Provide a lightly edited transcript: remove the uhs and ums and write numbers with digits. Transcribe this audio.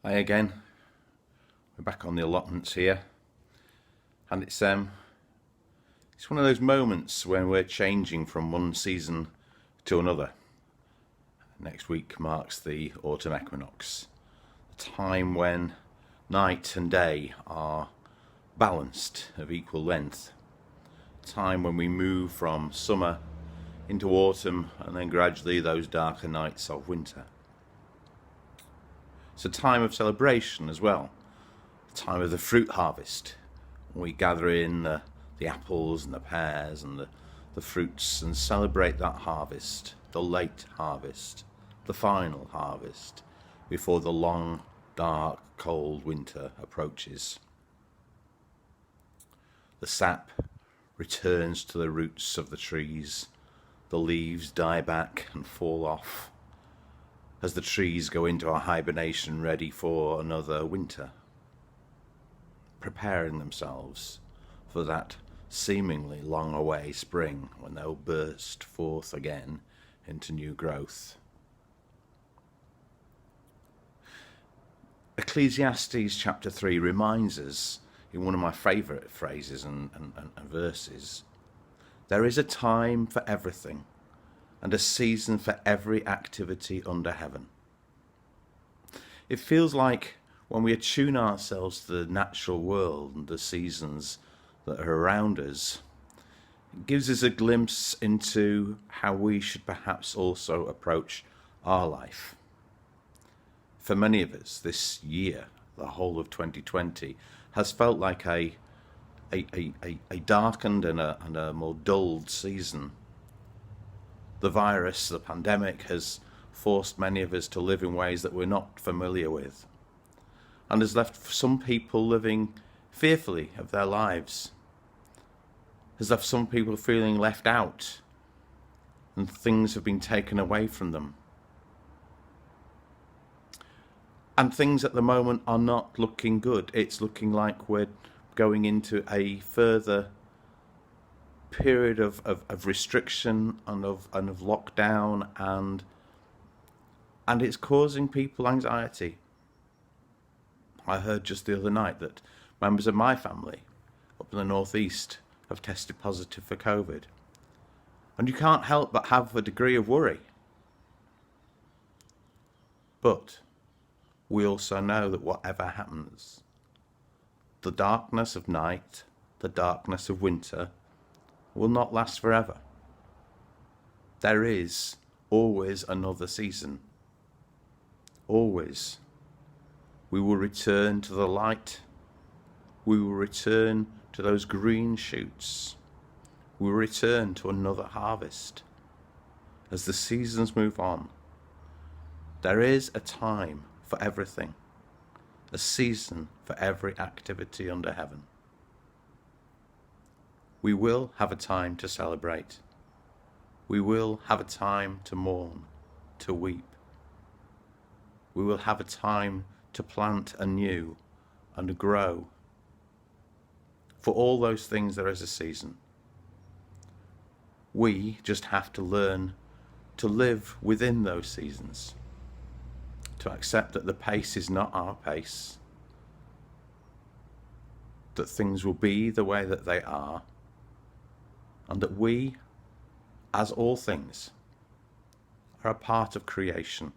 Hi again. We're back on the allotments here, and it's one of those moments when we're changing from one season to another. Next week marks the autumn equinox, a time when night and day are balanced, of equal length. A time when we move from summer into autumn and then gradually those darker nights of winter. It's a time of celebration as well, a time of the fruit harvest. We gather in the apples and the pears and the fruits and celebrate that harvest, the late harvest, the final harvest, before the long, dark, cold winter approaches. The sap returns to the roots of the trees, the leaves die back and fall off, as the trees go into a hibernation ready for another winter, preparing themselves for that seemingly long away spring when they'll burst forth again into new growth. Ecclesiastes chapter 3 reminds us, in one of my favourite phrases and verses, there is a time for everything and a season for every activity under heaven. It feels like when we attune ourselves to the natural world and the seasons that are around us, it gives us a glimpse into how we should perhaps also approach our life. For many of us, this year, the whole of 2020, has felt like a darkened and a more dulled season. The virus, the pandemic, has forced many of us to live in ways that we're not familiar with, and has left some people living fearfully of their lives, has left some people feeling left out, and things have been taken away from them. And things at the moment are not looking good. It's looking like we're going into a further period of restriction and of lockdown, and it's causing people anxiety. I heard just the other night that members of my family up in the northeast have tested positive for COVID, and you can't help but have a degree of worry. But we also know that whatever happens, the darkness of night, the darkness of winter, will not last forever. There is always another season. Always. We will return to the light. We will return to those green shoots. We will return to another harvest. As the seasons move on, there is a time for everything, a season for every activity under heaven. We will have a time to celebrate. We will have a time to mourn, to weep. We will have a time to plant anew and grow. For all those things there is a season. We just have to learn to live within those seasons, to accept that the pace is not our pace, that things will be the way that they are, and that we, as all things, are a part of creation.